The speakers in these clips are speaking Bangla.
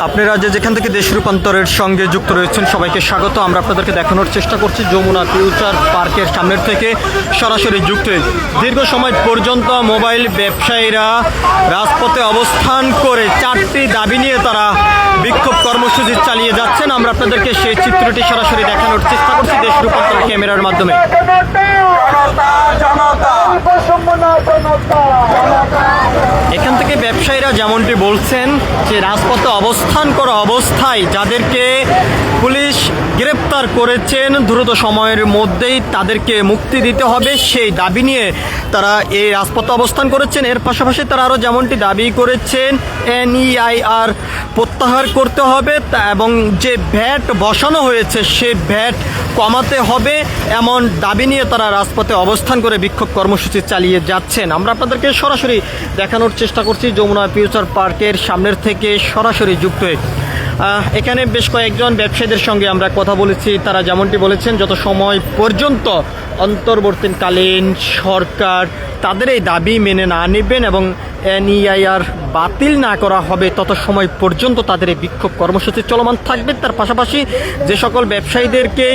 আপনারা যেখান থেকে দেশ রূপান্তরের সঙ্গে যুক্ত রয়েছেন সবাইকে স্বাগত। আমরা আপনাদেরকে দেখানোর চেষ্টা করছি যমুনা ফিউচার পার্কের সামনের থেকে সরাসরি যুক্ত হয়ে দীর্ঘ সময় পর্যন্ত মোবাইল ব্যবসায়ীরা রাজপথে অবস্থান করে 4টি দাবি নিয়ে তারা বিক্ষোভ কর্মসূচি চালিয়ে যাচ্ছেন। আমরা আপনাদেরকে সেই চিত্রটি সরাসরি দেখানোর চেষ্টা করছি দেশ রূপান্তর ক্যামেরার মাধ্যমে। এখান থেকে ব্যবসায়ীরা যেমনটি বলছেন যে রাজপথে অবস্থান করা অবস্থায় যাদেরকে পুলিশ গ্রেপ্তার করেছেন দ্রুত সময়ের মধ্যেই তাদেরকে মুক্তি দিতে হবে, সেই দাবি নিয়ে তারা এই রাজপথে অবস্থান করেছেন। এর পাশাপাশি তারা আরও যেমনটি দাবি করেছেন NEIR প্রত্যাহার করতে হবে এবং যে ভ্যাট বসানো হয়েছে সে ভ্যাট কমাতে হবে, এমন দাবি নিয়ে তারা রাজপথে অবস্থান করে বিক্ষোভ কর্মসূচি চালিয়ে যাচ্ছেন। আমরা আপনাদেরকে সরাসরি দেখানোর চেষ্টা করছি যমুনা ফিউচার পার্কের সামনের থেকে সরাসরি যুক্ত হয়ে। এখানে বেশ কয়েকজন ব্যবসায়ীদের সঙ্গে আমরা কথা বলেছি, তারা যেমনটি বলেছেন যত সময় পর্যন্ত অন্তর্বর্তীকালীন সরকার তাদের এই দাবি মেনে না নেবেন এবং NEIR বাতিল না করা হবে তত সময় পর্যন্ত তাদের এই বিক্ষোভ কর্মসূচি চলমান থাকবে। তার পাশাপাশি যে সকল ব্যবসায়ীদেরকে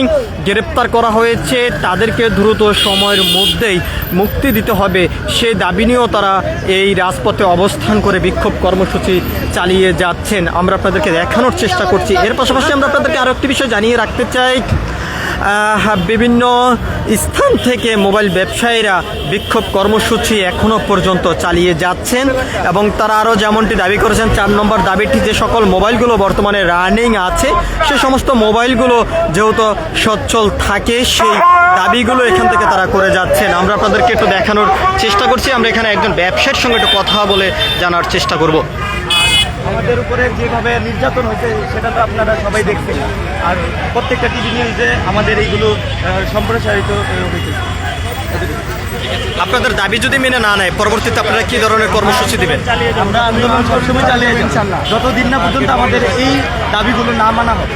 গ্রেপ্তার করা হয়েছে তাদেরকে দ্রুত সময়ের মধ্যেই মুক্তি দিতে হবে, সেই দাবি নিয়েও তারা এই রাজপথে অবস্থান করে বিক্ষোভ কর্মসূচি চালিয়ে যাচ্ছেন। আমরা আপনাদেরকে দেখানোর চেষ্টা করছি। এর পাশাপাশি আমরা আপনাদেরকে আরও একটি বিষয় জানিয়ে রাখতে চাই, বিভিন্ন স্থান থেকে মোবাইল ব্যবসায়ীরা বিক্ষোভ কর্মসূচি এখনও পর্যন্ত চালিয়ে যাচ্ছেন এবং তারা আরও যেমনটি দাবি করেছেন 4 নম্বর দাবিটি, যে সকল মোবাইলগুলো বর্তমানে রানিং আছে সে সমস্ত মোবাইলগুলো যেহেতু সচ্ছল থাকে সেই দাবিগুলো এখান থেকে তারা করে যাচ্ছেন। আমরা আপনাদেরকে একটু দেখানোর চেষ্টা করছি। আমরা এখানে একজন ব্যবসায়ীর সঙ্গে একটু কথা বলে জানার চেষ্টা করব। আমাদের উপরে যেভাবে নির্যাতন হয়েছে সেটা তো আপনারা সবাই দেখছেন, আর প্রত্যেকটা টিভি নিউজে আমাদের এইগুলো সম্প্রসারিত হয়েছে। আপনাদের দাবি যদি মেনে না নেয় পরবর্তীতে আপনারা কি ধরনের কর্মসূচি দিবেন? আমরা আন্দোলন সবসময় চালিয়ে যাব যতদিন না পর্যন্ত আমাদের এই দাবিগুলো না মানা হবে।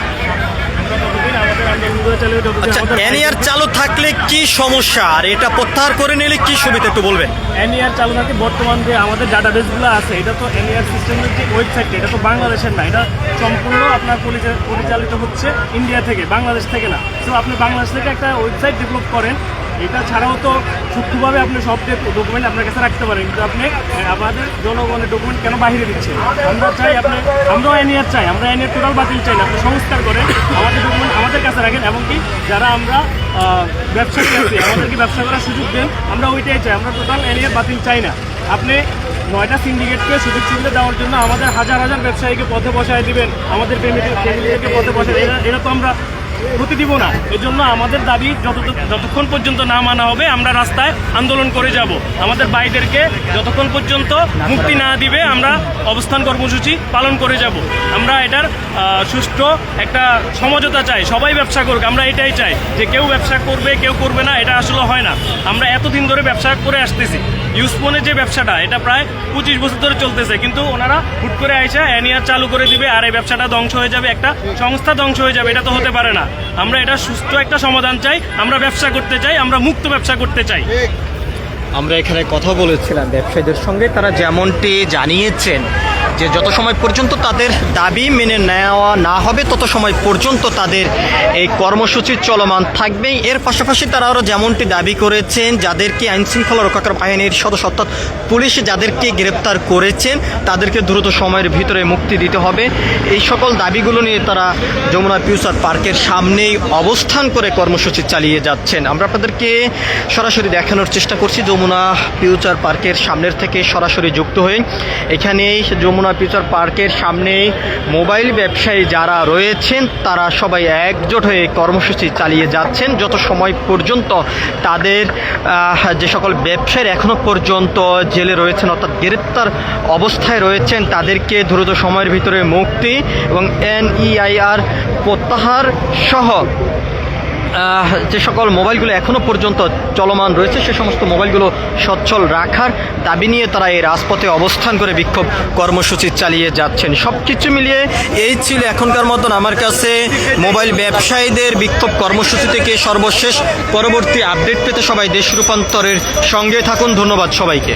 আচ্ছা, NEIR চালু থাকলে কি সমস্যা আর এটা প্রত্যাহার করে নিলে কি সুবিধা একটু বলবেন? NEIR চালু থাকে বর্তমান যে আমাদের ডাটাবেসগুলো আছে, এটা তো NEIR সিস্টেমের যে ওয়েবসাইটটা এটা তো বাংলাদেশের না, এটা সম্পূর্ণ আপনার পরিচালিত হচ্ছে ইন্ডিয়া থেকে, বাংলাদেশ থেকে না। তো আপনি বাংলাদেশ থেকে একটা ওয়েবসাইট ডেভেলপ করেন, এটা ছাড়াও তো সূক্ষ্মভাবে আপনি সব ডকুমেন্ট আপনার কাছে রাখতে পারেন, কিন্তু আপনি আমাদের জনগণের ডকুমেন্ট কেন বাইরে দিচ্ছেন? আমরা চাই আমরাও NEIR চাই, আমরা NEIR টোটাল বাতিল চাই না, আপনি সংস্কার করেন, আমাদের ডকুমেন্ট আমাদের কাছে রাখেন এবং কি যারা আমরা ব্যবসায়ী আছি আমাদেরকে ব্যবসা করার সুযোগ দেন, আমরা ওইটাই চাই, আমরা টোটাল NEIR বাতিল চাই না। আপনি 9টা সিন্ডিকেটকে সুযোগ সুবিধা দেওয়ার জন্য আমাদের হাজার হাজার ব্যবসায়ীকে পথে বসায় দিবেন, আমাদের ফ্যামিলিকে পথে বসায়, এটা তো আমরা হতে দিব না। এই জন্য আমাদের দাবি যতক্ষণ পর্যন্ত না মানা হবে আমরা রাস্তায় আন্দোলন করে যাব। আমাদের ভাইদেরকে যতক্ষণ পর্যন্ত মুক্তি না দিবে আমরা অবস্থান কর্মসূচি পালন করে যাব। আমরা এটার সুষ্ঠু একটা সমঝোতা চাই, সবাই ব্যবসা করুক, আমরা এটাই চাই যে কেউ ব্যবসা করবে কেউ করবে না, এটা আসলে হয় না। আমরা এতদিন ধরে ব্যবসা করে আসতেছি, ইউজফোনের যে ব্যবসাটা এটা প্রায় 25 বছর ধরে চলতেছে, কিন্তু ওনারা হুট করে আইসা NEIR চালু করে দিবে আর এই ব্যবসাটা ধ্বংস হয়ে যাবে, একটা সংস্থা ধ্বংস হয়ে যাবে, এটা তো হতে পারে না। আমরা এটা সুস্থ একটা সমাধান চাই, আমরা ব্যবসা করতে চাই, আমরা মুক্ত ব্যবসা করতে চাই। আমরা এখানে কথা বলেছিলাম ব্যবসায়ীদের সঙ্গে, তারা যেমনটি জানিয়েছেন যে যত সময় পর্যন্ত তাদের দাবি মেনে নেওয়া না হবে তত সময় পর্যন্ত তাদের এই কর্মসূচি চলমান থাকবে। এর পাশাপাশি তারা আরও যেমনটি দাবি করেছেন যাদেরকে আইনশৃঙ্খলা রক্ষাকারী বাহিনীর সদস্য অর্থাৎ পুলিশ যাদেরকে গ্রেপ্তার করেছেন তাদেরকে দ্রুত সময়ের ভিতরে মুক্তি দিতে হবে। এই সকল দাবিগুলো নিয়ে তারা যমুনা ফিউচার পার্কের সামনেই অবস্থান করে কর্মসূচি চালিয়ে যাচ্ছেন। আমরা আপনাদেরকে সরাসরি দেখানোর চেষ্টা করছি যমুনা ফিউচার পার্কের সামনের থেকে সরাসরি যুক্ত হয়ে। এখানে যমুনা ফিউচার পার্কের সামনে মোবাইল ব্যবসায়ী যারা রয়েছেন তারা সবাই একজোট হয়ে কর্মসূচি চালিয়ে যাচ্ছেন যত সময় পর্যন্ত তাদের যে সকল ব্যবসায়ী এখনও পর্যন্ত জেলে রয়েছেন অর্থাৎ গ্রেপ্তার অবস্থায় রয়েছেন তাদেরকে দ্রুত সময়ের ভিতরে মুক্তি এবং NEIR প্রত্যাহার সহ যে সকল মোবাইলগুলো এখনও পর্যন্ত চলমান রয়েছে সে সমস্ত মোবাইলগুলো সচ্ছল রাখার দাবি নিয়ে তারা এই রাজপথে অবস্থান করে বিক্ষোভ কর্মসূচি চালিয়ে যাচ্ছেন। সব কিছু মিলিয়ে এই ছিল এখনকার মতন আমার কাছে মোবাইল ব্যবসায়ীদের বিক্ষোভ কর্মসূচি থেকে সর্বশেষ। পরবর্তী আপডেট পেতে সবাই দেশ রূপান্তরের সঙ্গে থাকুন। ধন্যবাদ সবাইকে।